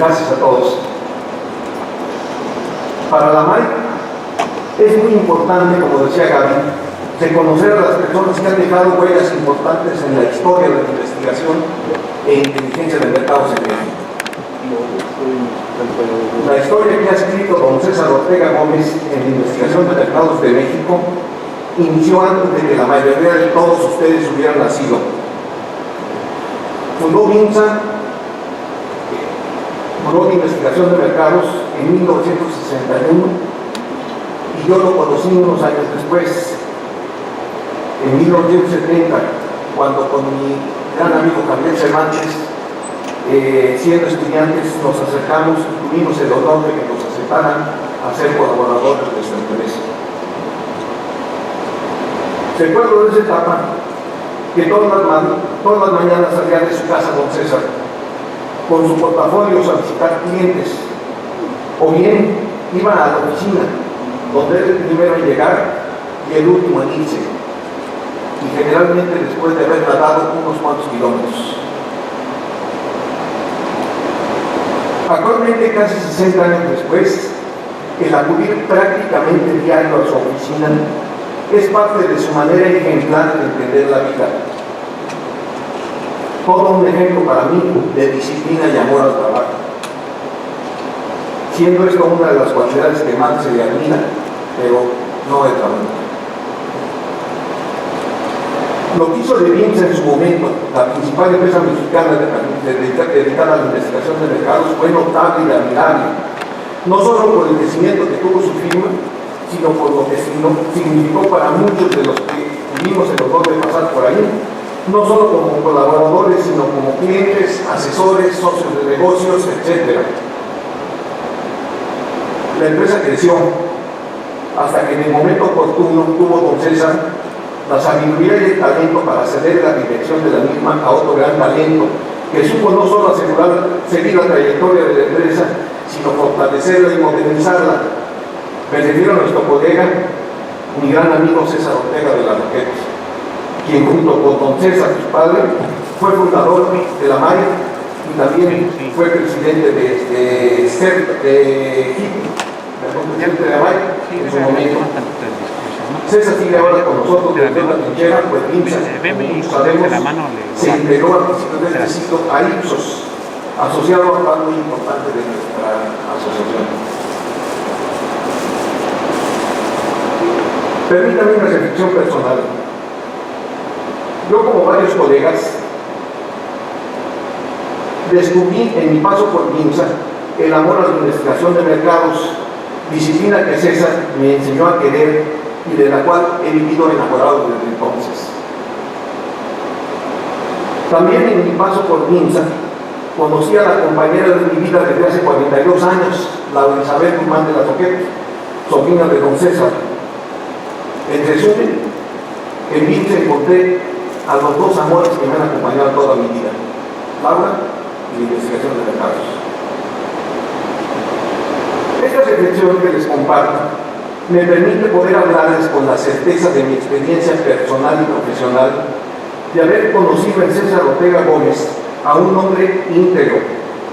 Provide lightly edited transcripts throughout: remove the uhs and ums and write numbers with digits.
Gracias a todos. Para la MAI es muy importante, como decía Gaby, reconocer a las personas que han dejado huellas importantes en la historia de la investigación e inteligencia de mercados en México. La historia que ha escrito don César Ortega Gómez en la investigación de mercados de México inició antes de que la mayoría de todos ustedes hubieran nacido. Fundó MINSA, Buró de Investigación de Mercados, en 1961, y yo lo conocí unos años después, en 1970, cuando con mi gran amigo Javier Cervantes, siendo estudiantes, nos acercamos y tuvimos el honor de que nos aceptaran a ser colaboradores de esta empresa. Recuerdo de esa etapa que todas las mañanas salía de su casa don César con su portafolio a visitar clientes, o bien iba a la oficina, donde era el primero en llegar y el último en irse, y generalmente después de haber nadado unos cuantos kilómetros. Actualmente, casi 60 años después, el acudir prácticamente diario a su oficina es parte de su manera ejemplar de entender la vida. Todo un ejemplo para mí de disciplina y amor al trabajo, siendo esto una de las cualidades que más se le admira, pero no el trabajo. Lo que hizo de MINSA en su momento, la principal empresa mexicana dedicada a la investigación de mercados, fue notable y admirable, no solo por el crecimiento que tuvo su firma, sino por lo que significó para muchos de los que tuvimos el honor de pasar por ahí, no solo como colaboradores, sino como clientes, asesores, socios de negocios, etc. La empresa creció hasta que en el momento oportuno tuvo don César la sabiduría y el talento para ceder la dirección de la misma a otro gran talento, que supo no solo seguir la trayectoria de la empresa, sino fortalecerla y modernizarla. Me refiero a nuestro colega, mi gran amigo César Ortega de las Roquetas, quien junto con don César, su padre, fue fundador de la MAI y también fue presidente de la MAI en su momento. César sigue ahora con nosotros desde la trinchera, pues MINSA, como muchos sabemos, se integró a principios de este siglo a Ipsos, asociado a un muy importante de nuestra asociación. Permítame una reflexión personal. Yo, como varios colegas, descubrí en mi paso por MINSA el amor a la investigación de mercados, disciplina que César me enseñó a querer y de la cual he vivido enamorado desde entonces. También en mi paso por MINSA conocí a la compañera de mi vida desde hace 42 años, Laura Isabel Guzmán de la Roquetas, sobrina de don César. En resumen, en MINSA encontré a los dos amores que me han acompañado toda mi vida, Laura y la investigación de mercados. Esta reflexión que les comparto me permite poder hablarles con la certeza de mi experiencia personal y profesional de haber conocido en César Ortega Gómez a un hombre íntegro,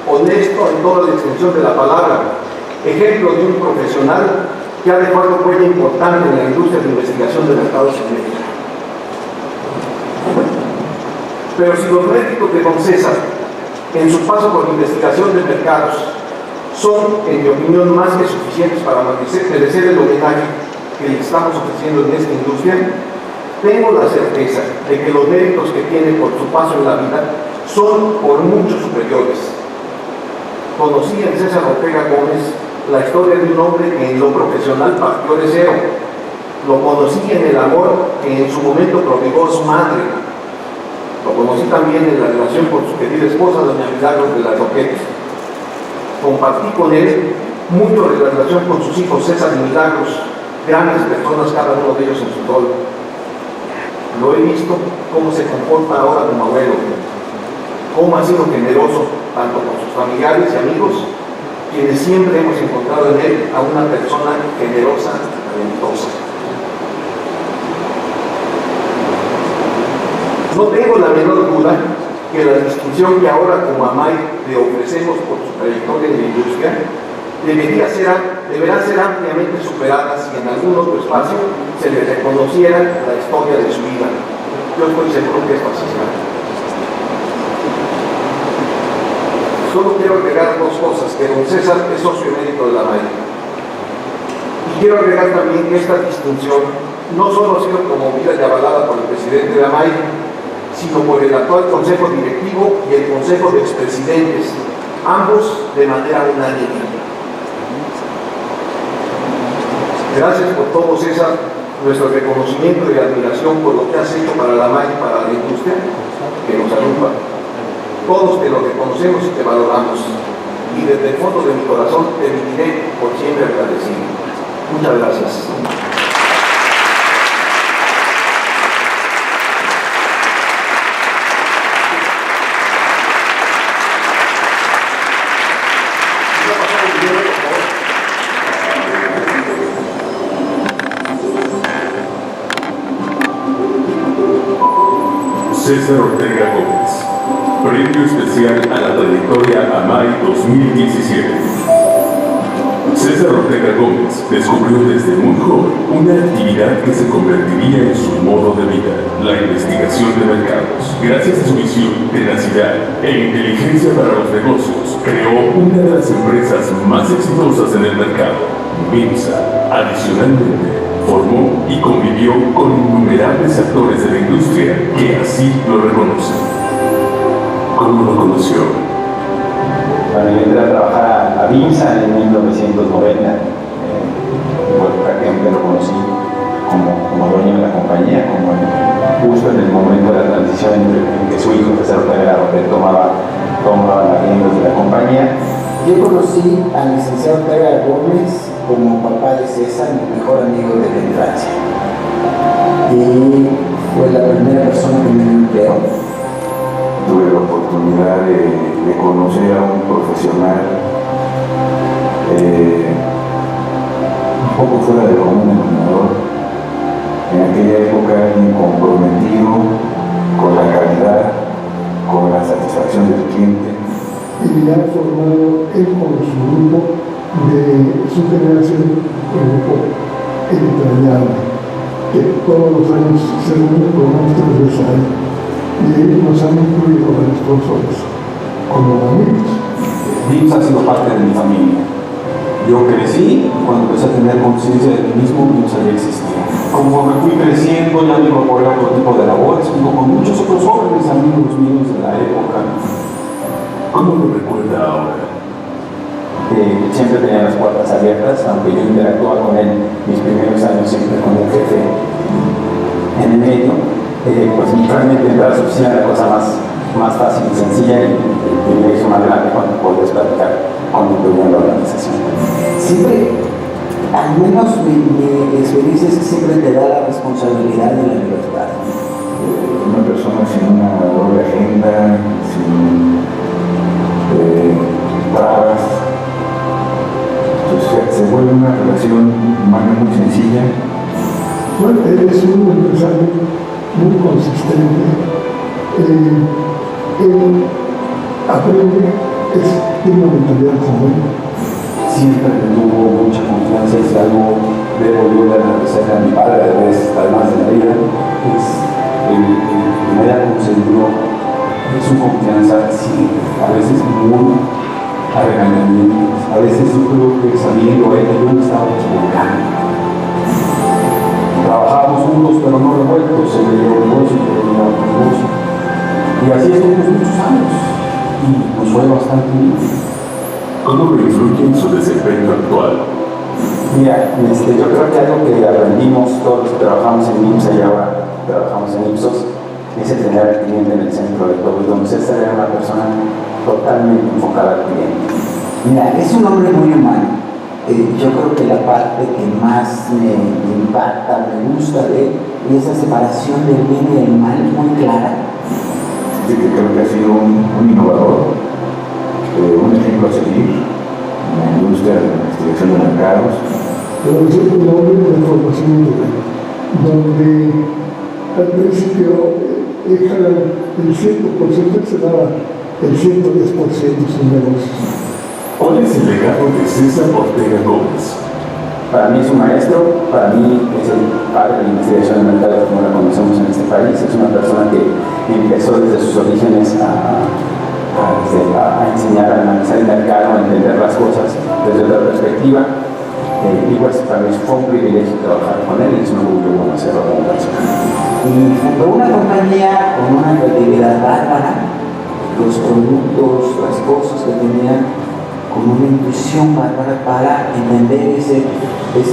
honesto en toda la extensión de la palabra, ejemplo de un profesional que ha dejado huella importante en la industria de investigación de mercados en México. Pero si los méritos de don César en su paso por investigación de mercados son, en mi opinión, más que suficientes para merecer el homenaje que le estamos ofreciendo en esta industria, tengo la certeza de que los méritos que tiene por su paso en la vida son por mucho superiores. Conocí en César Ortega Gómez la historia de un hombre que en lo profesional partió de cero. Lo conocí en el amor que en su momento prodigó su madre. Lo conocí también en la relación con su querida esposa, doña Milagros de las Roquetas. Compartí con él mucho de la relación con sus hijos César y Milagros, grandes personas cada uno de ellos en su rol. Lo he visto cómo se comporta ahora como abuelo, cómo ha sido generoso tanto con sus familiares y amigos, quienes siempre hemos encontrado en él a una persona generosa y talentosa. No tengo la menor duda que la distinción que ahora como AMAI le ofrecemos por su trayectoria en la industria deberán ser ampliamente superadas si en algún otro espacio se le reconociera la historia de su vida. Yo estoy seguro que esto así será. Solo quiero agregar dos cosas, que don César es socio emérito de la MAI. Y quiero agregar también que esta distinción no solo ha sido promovida y avalada por el presidente de la MAI, sino por el actual Consejo Directivo y el Consejo de Expresidentes, ambos de manera unánime. Gracias por todo, César, nuestro reconocimiento y admiración por lo que has hecho para la MAI y para la industria que nos agrupa. Todos te lo reconocemos y te valoramos, y desde el fondo de mi corazón te viviré por siempre agradecido. Muchas gracias. César Ortega Gómez, Premio Especial a la Trayectoria AMAI 2017. César Ortega Gómez descubrió desde muy joven una actividad que se convertiría en su modo de vida, la investigación de mercados. Gracias a su visión, tenacidad e inteligencia para los negocios, creó una de las empresas más exitosas en el mercado, MIMSA. Adicionalmente, formó y convivió con innumerables actores de la industria que así lo reconocen. ¿Cómo lo conoció? Bueno, yo entré a trabajar a MIMSA en 1990. Prácticamente lo conocí como dueño de la compañía, justo en el momento de la transición en que su hijo César Ortega tomaba las riendas de la compañía. Yo conocí al licenciado Ortega Gómez como papá de César, mi mejor amigo de la infancia. Y fue la primera persona que me empleó. Tuve la oportunidad de conocer a un profesional un poco fuera del común denominador. En aquella época, alguien comprometido con la calidad, con la satisfacción del cliente. Y ha formado él con su grupo de su generación, un grupo entrañable, que todos los años se reúne con nuestros transversales y nos han incluido a los sponsors como amigos. MIMSA ha sido parte de mi familia. Yo crecí y cuando empecé a tener conciencia de mí mismo, MIMSA ya existía. Conforme fui creciendo, ya me incorporé a otro tipo de labores, junto con muchos otros jóvenes amigos míos de la época. ¿Cómo lo recuerda ahora? Siempre tenía las puertas abiertas, aunque yo interactuaba con él mis primeros años siempre con un jefe en el medio. Pues realmente entrar a su oficina era la cosa más fácil y sencilla y el privilegio más grande cuando podías platicar con el dueño de la organización. Siempre, al menos mi experiencia es que siempre te da la responsabilidad y la libertad. Una persona sin una doble agenda, sin trabas. Entonces se vuelve una relación humana muy sencilla. Bueno, él es un empresario muy consistente. Él aprende, tiene una mentalidad joven. Siempre me tuvo mucha confianza y si algo debo yo de agradecer a mi padre, además de la vida, es el que me haya concedido su confianza, sí, a veces muy a regañamientos, a veces yo creo que sabiendo que yo me estaba equivocando. Trabajábamos juntos pero no revueltos, se me dio negocio, yo me dio negocio. Y así estuvimos muchos años y nos fue bastante bien. ¿Cómo lo influye en su desempeño actual? Mira, yo creo que algo que aprendimos todos los que trabajamos en MIMSA y ahora trabajamos en Ipsos es el tener al cliente en el centro de todo. Y don César era una persona totalmente enfocada al cliente. Mira, es un hombre muy humano. Yo creo que la parte que más me impacta, me gusta de él, y esa separación del bien y del mal muy clara. Así que creo que ha sido un innovador, un ejemplo a seguir en la industria de la investigación de mercados. Pero es un hombre de formación integral, donde al principio el 100% se daba el 110% sin negocios. ¿Cuál es el legado de César Ortega Gómez? Para mí es un maestro, para mí es el padre de la investigación de mercado como la conocemos en este país. Es una persona que empezó desde sus orígenes a enseñar a analizar el mercado, a entender las cosas desde otra perspectiva. Y pues para mí fue un privilegio trabajar con él y es un orgullo conocerlo como persona. Y fundó una compañía con una creatividad bárbara, los productos, las cosas que tenía, con una intuición bárbara para entender ese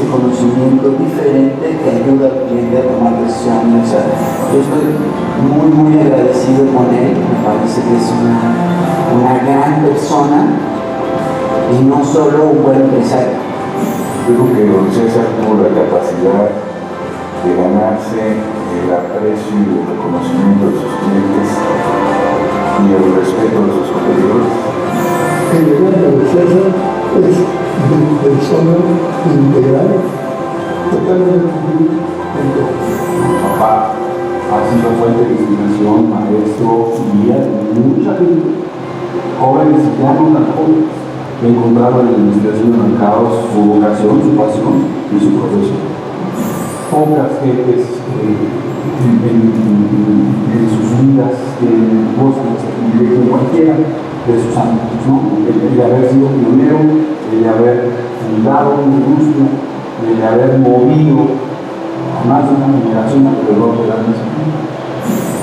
conocimiento diferente que ayuda al cliente a tomar decisiones. O sea, yo estoy muy agradecido con él, me parece que es una gran persona y no solo un buen empresario. Yo creo que don César tuvo la capacidad de ganarse el aprecio y el reconocimiento de sus clientes y el respeto de sus competidores. El legado de César es de persona integral, totalmente integral. Mi papá ha sido fuente de inspiración, maestro y guía de mucha gente, jóvenes y ya no tan jóvenes, que encontraron en la investigación de mercados su vocación, su pasión y su profesión. Pocas gentes en sus vidas gozan de en cualquiera de sus ámbitos, ¿no? El de haber sido pionero, el de haber fundado una industria, el de haber movido a más de una generación alrededor de la disciplina.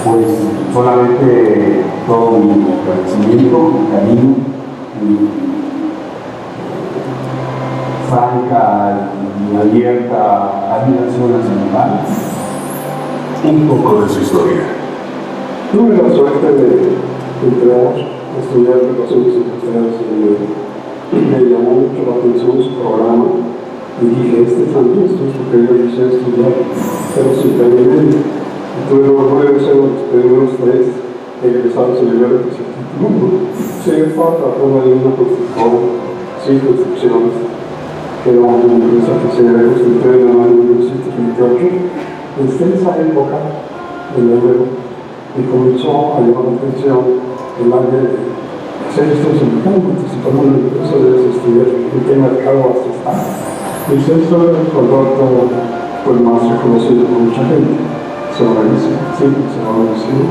Pues solamente todo mi agradecimiento, mi cariño, mi franca y abierta admiración hacia mi padre. Un poco de su historia. Tuve la suerte de entrar a estudiar relaciones industriales y me llamó mucho la atención su programa y dije, esto es lo que yo quisiera estudiar, pero sin terminar. Y tuve el orgullo de ser los primeros 3 egresados en el área de título. Sí, yo estaba tratando de una constructora, 5 construcciones, que era una empresa que se había construido en el año 1928. Desde esa época, en enero, y comenzó a llamar la atención el área de hacer estos mercados, si tomó una empresa de estudiar en qué mercado vas a estar. Y eso, por lo tanto, fue más reconocido por mucha gente. Se lo agradece, siempre se lo agradecido.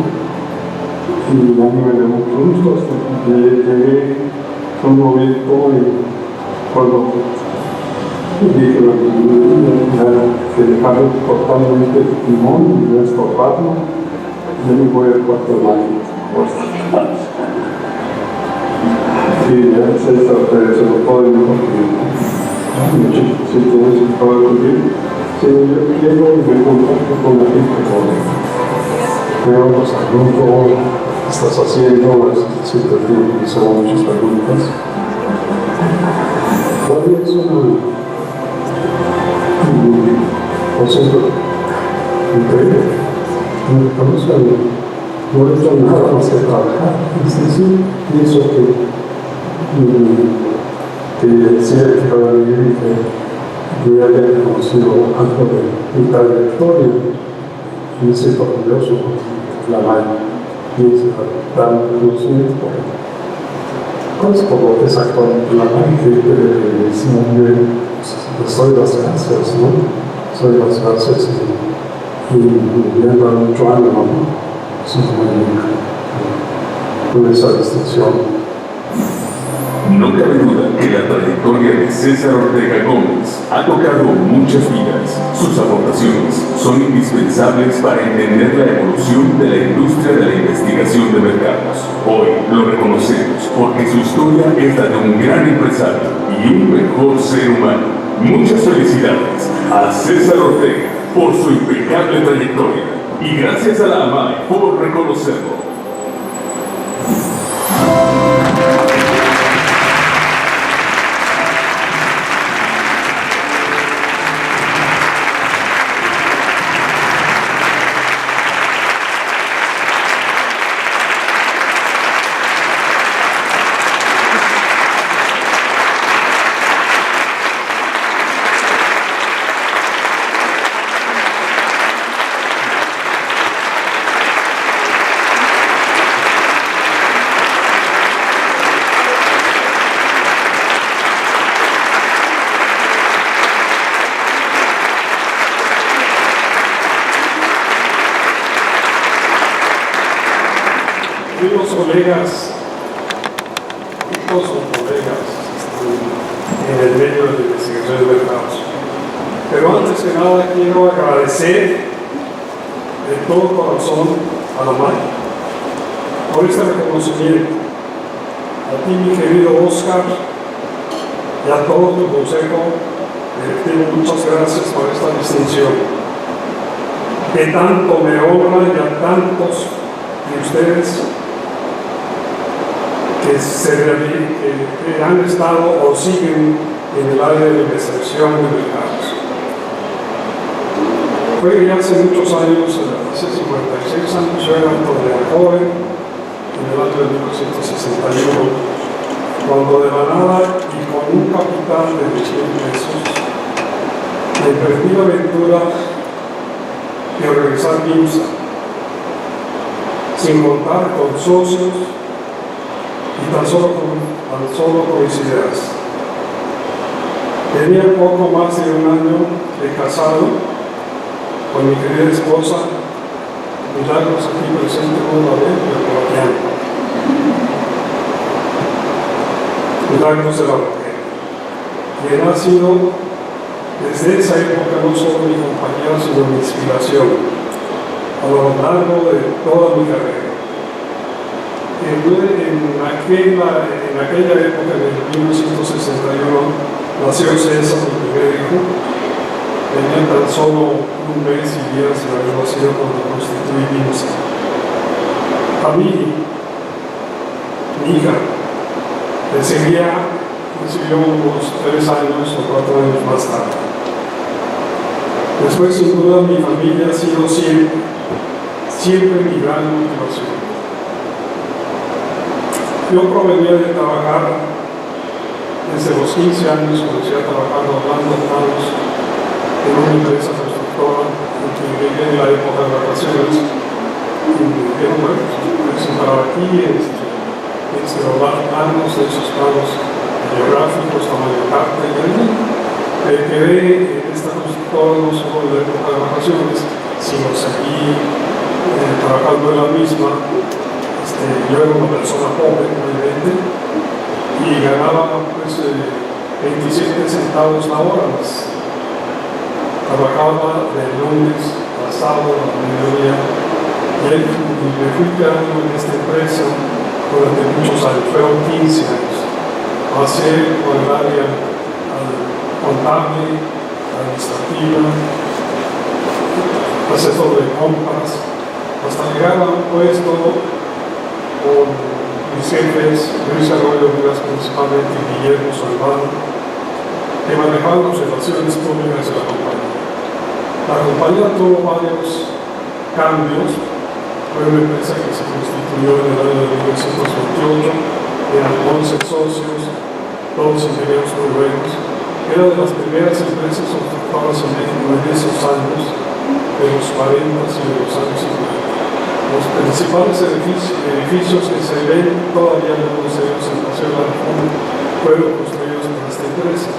Y a mí me dio mucho gusto hasta que llegué a un momento y cuando dije que dejaron totalmente el timón y no estorbarlo, yo me voy al cuarto de baño. Sí, ya César, se lo puedo decir porque sí, todo eso puedo decir. Sí, yo llego y me contacto con la gente joven. Veo los saludo, estás haciendo, siempre te hizo muchas preguntas. Todavía es un concepto increíble. Me conozco, no he hecho nada más que trabajar. Es decir, pienso que decía que para vivir y que yo ya había conocido algo de mi trayectoria y me siento orgulloso porque la mano piensa dar un conocimiento pues por lo que sacó la mano que es muy bien, les doy las gracias, ¿no? Soy las gracias y me han dado mucho ánimo, ¿no? Eso es muy bien, con esa distinción. No cabe duda que la trayectoria de César Ortega Gómez ha tocado muchas vidas. Sus aportaciones son indispensables para entender la evolución de la industria de la investigación de mercados. Hoy lo reconocemos porque su historia es la de un gran empresario y un mejor ser humano. Muchas felicidades a César Ortega por su impecable trayectoria y gracias a la AMAE por reconocerlo. queridos colegas, en el medio de la investigación de mercados. Pero antes que nada quiero agradecer de todo corazón a la MAI por este reconocimiento. A ti, mi querido Oscar, y a todo tu consejo directivo, muchas gracias por esta distinción que tanto me honra, y a tantos de ustedes que han estado o siguen en el área de investigación de mercados. Fue ya hace muchos años, hace 56 años, yo era todavía joven, en el año de 1961, cuando de la nada y con un capital de 10,000 pesos, me emprendí la aventura de organizar BIMSA, sin contar con socios y tan solo con mis ideas. Tenía poco más de un año de casado con mi querida esposa, Milagros, aquí presente todavía, pero colombiana. Milagros de la Mujer, quien ha sido desde esa época no solo mi compañera, sino mi inspiración a lo largo de toda mi carrera. En aquella época, en 1961, nació César, mi primer hijo. Tenía tan solo un mes y días de haber nacido cuando constituí BIMSA. A mí, mi hija, recibió unos 3 años o 4 años más tarde. Después, sin duda, mi familia ha sido siempre mi gran motivación. Yo provenía de trabajar desde los 15 años, comencé a trabajar doblando planos en una empresa constructora, en que llegué en la época de vacaciones y me dijeron, bueno, pues para aquí, doblar planos, esos planos geográficos, tamaño de carta, y ahí me quedé en esta constructora no solo en la época de vacaciones, sino seguí trabajando en la misma. Yo era una persona pobre, obviamente, y ganaba pues 27 centavos la hora. Trabajaba de lunes a sábado, a mediodía, y me fui quedando en esta empresa durante muchos años, fueron 15 años. Pasé por el área contable, administrativa, asesor de compras, hasta llegar a un puesto con mis jefes, Luis Arroyo Vivas, principalmente Guillermo Salvador, que manejaban las relaciones públicas de la compañía. La compañía tuvo varios cambios. Fue una empresa que se constituyó en el año de 1928, eran 11 socios, todos ingenieros muy buenos. Era de las primeras empresas constructoras en México en esos años, de los 40 y de los años 50. Los principales edificios que se ven todavía en los museos en Paseo de la Reforma fueron construidos por esta empresa.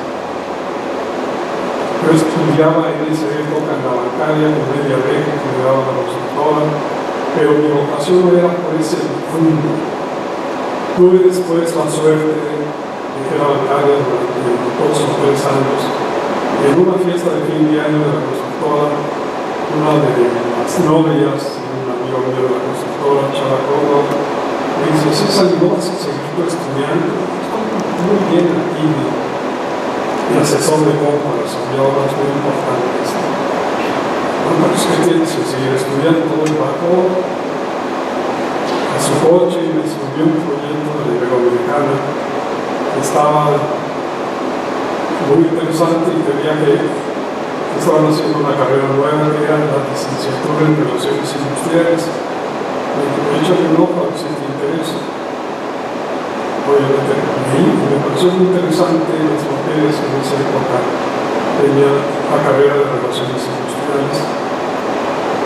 Yo estudiaba en esa época en la bancaria con media beca que me daba la constructora, pero mi vocación no era por ese mundo. Tuve después la suerte de que la bancaria durante 2 o 3 años, en una fiesta de fin de año de la constructora, una de las novias, un amigo mío de la constructora, Chava Córdoba, me dice: César, ¿no vas a seguir estudiando? Estoy muy bien aquí de asesor de compras, había obras muy importantes. Bueno, pues ¿qué tienes que seguir estudiando? Todo el bajó a su coche y me subió un proyecto de la Iberoamericana que estaba muy interesante y tenía que estaban haciendo una carrera nueva que era la licenciatura en Relaciones Industriales. Me dijo: échale un ojo a ver si te interesa. Obviamente me pareció muy interesante las materias que en esa época tenía la carrera de Relaciones Industriales.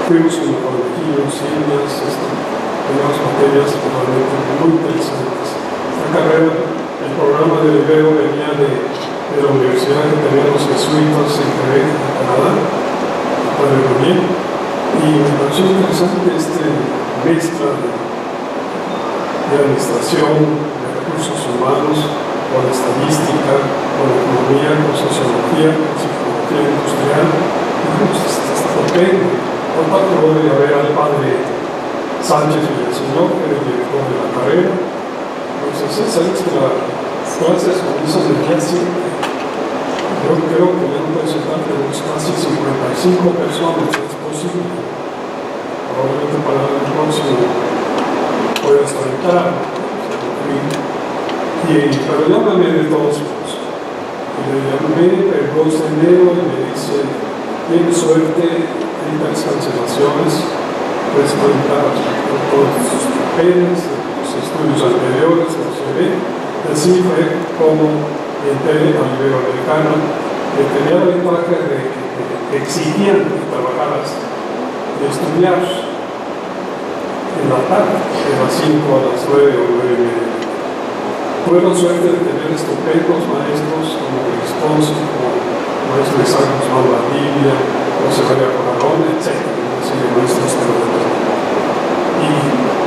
Fuimos con Corregillos, Silvias, teníamos materias realmente muy interesantes. Esta carrera, el programa de Ibero venía de la universidad que tenían los jesuitas en Quebec, en Canadá, para el bien, y me pareció interesante esta mezcla de de administración, de recursos humanos, con estadística, con economía, con sociología, con psicología industrial. Estupendo. Por tanto, voy a ver al padre Sánchez Villaseñor, que es el director de la carrera. Entonces, sabes que las clases comienzan el día 7. Yo creo que el representante de los casi 55 personas es posible. Probablemente para el próximo pueda estar claro. Pero llámame de todos modos. Le llamé el 2 de enero y me dice: tienes suerte, hay 3 cancelaciones, puedes contar todos sus papeles, los estudios anteriores, los ve. Así fue como entré al Iberoamericano, que tenía la ventaja de que exigían que trabajaras y estudiar en la tarde, de las 5 a las 9 o 9:30. Tuve la suerte de tener estupendos maestros como Responsi, como maestro Isaac Guzmán Valdivia, José María Corralón, etc. Así de maestros que lo dejaron. Y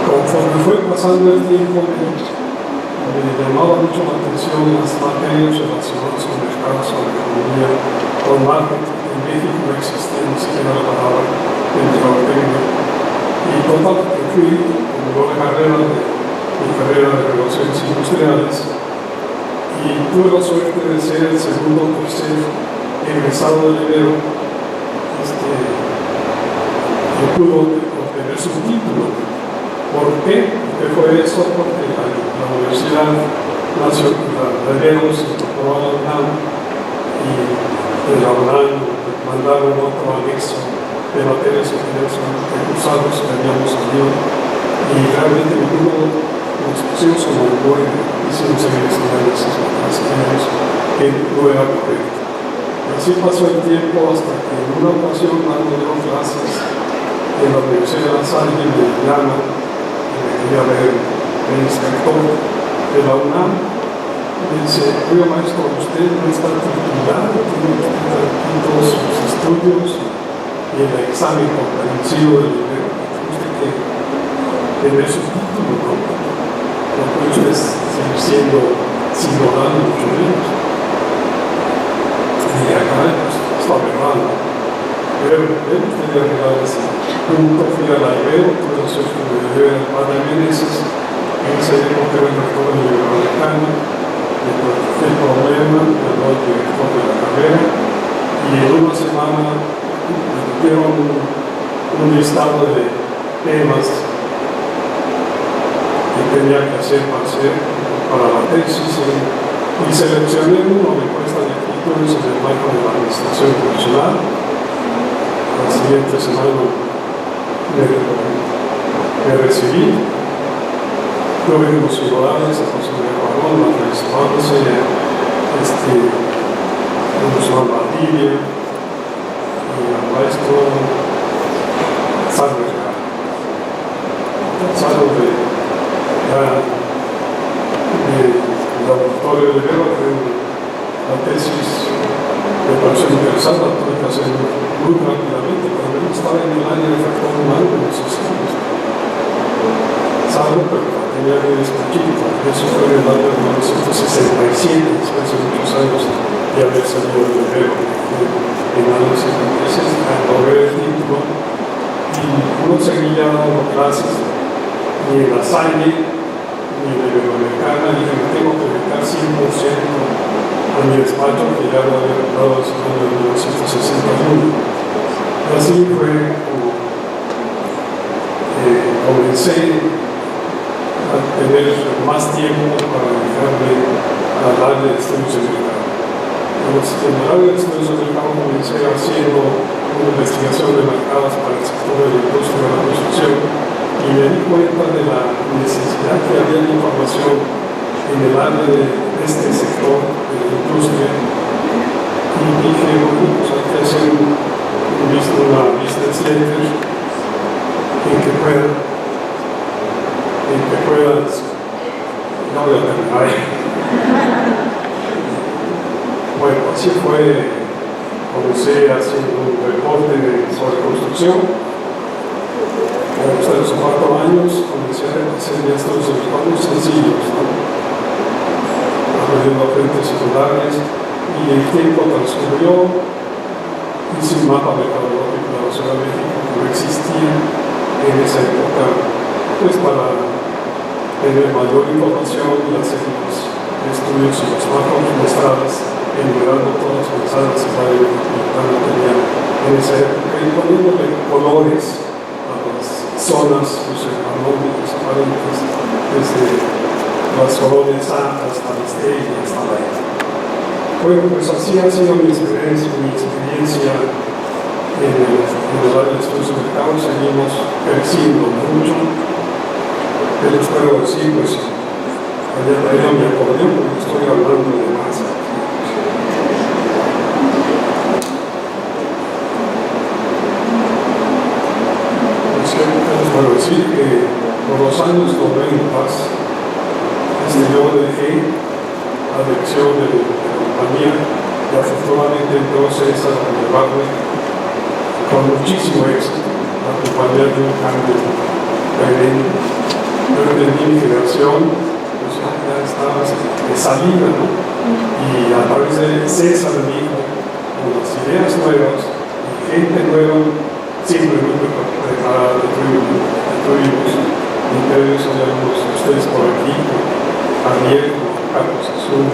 conforme fue pasando el tiempo, me llamaba mucho la atención las materias relacionadas con mercados, con economía, con marketing. En México no existía ni siquiera la palabra mercadotecnia. Y total, que fui como la carrera de mi carrera de relaciones industriales, y tuve la suerte de ser el segundo o tercer egresado del Ibero que pudo obtener su título. ¿Por qué? ¿Qué fue eso? Porque la Universidad Nacional de Ibero se incorporó a la UNAM, y de la UNAM mandaron otro anexo de materias que cursados que habíamos salido, y realmente ninguno nos pusimos como bueno, hicimos seguir estudiando esas materias que no era correcto. Y así pasó el tiempo hasta que en una ocasión, dando clases en la Universidad de La Salle, me llama y me quería ver el inspector de la UNAM. Me dice: oiga maestro, usted no está titulado, tiene que estar aquí todos sus estudios y el examen comprensivo del libro, usted que tener su título, ¿no? No puede usted seguir siendo ciudadano mucho menos. Y acá, pues, está verdad, ¿no? Pero debemos tener arreglado ese punto. Fui a la Ibero, tuve la suerte de ver al padre Meneses, en esa época era el rector del Iberoamericano, le planteé el problema, me habló el director de la carrera, y en una semana me dieron un listado de temas que tenía que hacer para la tesis, y seleccioné uno de encuesta de actitudes en el marco de la administración profesional. La siguiente semana me recibí. Tuve unos ciudadanos, a José María Corralón, a Luis Ponce, Guzmán Valdivia, y al maestro Sánchez de laboratorio de Ibero, que la tesis me pareció interesante, la tuve que hacer muy rápidamente, cuando yo estaba en el área de factor humano en los sistemas. Salvo, pero la tenía muy chiquita. Eso fue en el año de 1967, después de muchos años de haber salido del Ibero. En el año 66, logré el título, y no seguía dando clases ni en La Salle ni en la Iberoamericana, y dije: me tengo que dedicar 100% a mi despacho, que ya lo había comprado en el año de 1961. Y así fue como comencé a tener más tiempo para dedicarme al área de estudios de mercado. En el área de estudios de mercado comencé haciendo una investigación de mercados para el sector de la industria de la construcción, y me di cuenta de la necesidad que había de información en el área de este sector de la industria, y dije: bueno, pues hay que hacer una business letter en que puedas, no voy a terminar. Bueno, así fue. Comencé haciendo un reporte sobre construcción. los 3 o 4 años comencé a hacer ya estos resultados sencillos, ¿no? Aprendiendo frentes secundarias, y el tiempo transcurrió. Hice un mapa metodológico de la Ciudad de México que no existía en esa época, pues para tener mayor información y hacer los estudios y los mapas mostradas, enumerando todas las manzanas que la Metropolitana tenía en esa época y poniéndole colores a las zonas socioeconómicas aparentes, desde las colonias altas hasta las estrellas, hasta la época. Bueno, pues así ha sido mi experiencia en el área de estudios de mercado. Seguimos creciendo mucho. ¿Qué les puedo decir? Pues había traído mi acordeón porque estoy hablando de más. Pues, ¿qué les puedo decir? Que por los años 90 yo dejé la dirección de la compañía y afortunadamente entonces a llevarme con muchísimo éxito. La compañía dio un cambio tremendo. Yo entendí mi generación, pues ya estaba de salida, ¿no? Y a través de César mismo, con las ideas nuevas y gente nueva, simplemente preparada de tuvimos. Entre ellos habíamos ustedes por aquí, Ariel, Carlos Azul,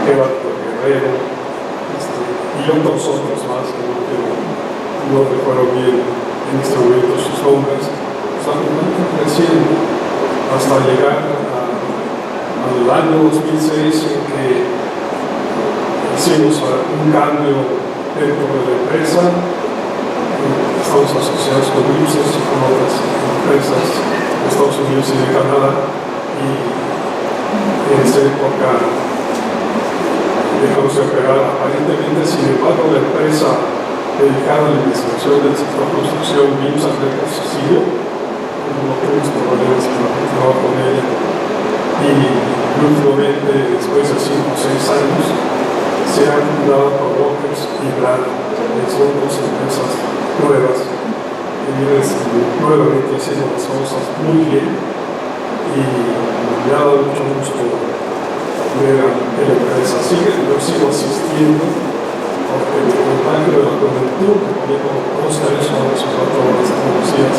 Gerardo Guerrero, y otros más que no recuerdo bien en este momento sus nombres. Están creciendo hasta llegar al año 2006 en que hicimos un cambio dentro de la empresa. Estamos asociados con IPSES y con otras empresas de Estados Unidos y de Canadá, y en esa época dejamos de operar aparentemente. Sin embargo, la empresa dedicada a la investigación del sector construcción, BIMS Atletas, siguió. No tuvimos problemas para trabajar con ella, y últimamente, después de 5 o 6 años, se han dado por Brokers y Brand, que son 2 empresas nuevas que vienen nuevamente haciendo las cosas muy bien, y me ha dado mucho gusto ver a la empresa. Yo sigo asistiendo porque el contagio de la juventud que ponía como 2 3 horas o 4 horas todos los días,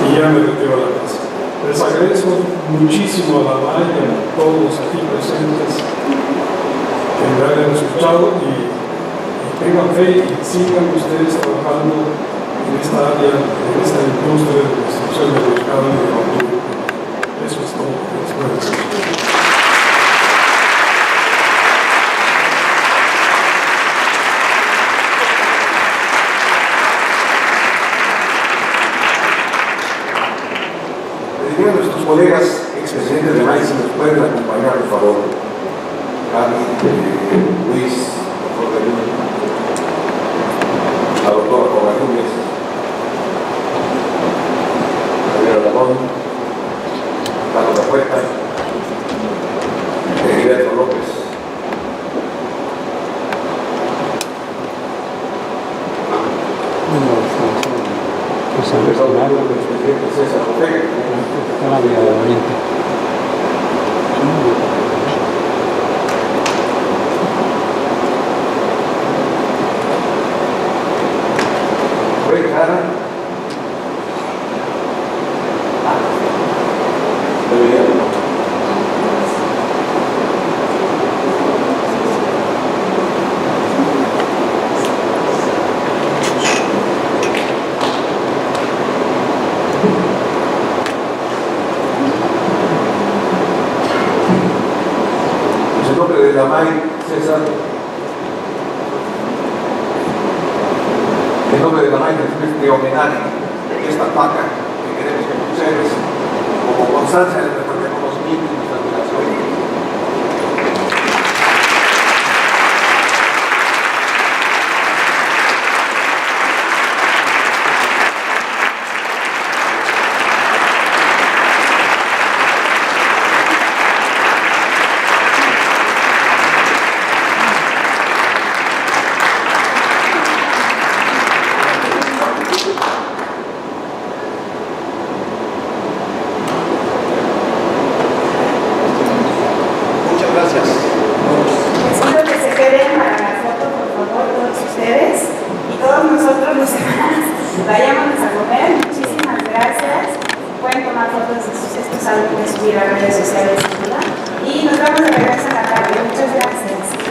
y ya me retiro a la casa. Les agradezco muchísimo a la MAI y a todos los aquí presentes que me hayan escuchado, y tengan fe y sigan ustedes trabajando en esta área, en esta industria de la instrucción del mercado y de la autoridad. Eso es todo lo que les puedo decir. A nuestros colegas expresidentes de MAI, si nos pueden acompañar, por favor. Gaby, Luis, la doctora Covarrubias, Javier Aragón, Carlos La Puerta, Heriberto López. César Ortega. En nombre de la MAI, César, en nombre de la MAI, de homenaje a esta placa que queremos que conserves como constancia del reconocimiento y nuestra admiración. todos ustedes y todos nosotros los demás vayámonos a comer. Muchísimas gracias. Pueden tomar fotos de estos álbumes, subir a redes sociales y nos vemos de regreso en la tarde. Muchas gracias.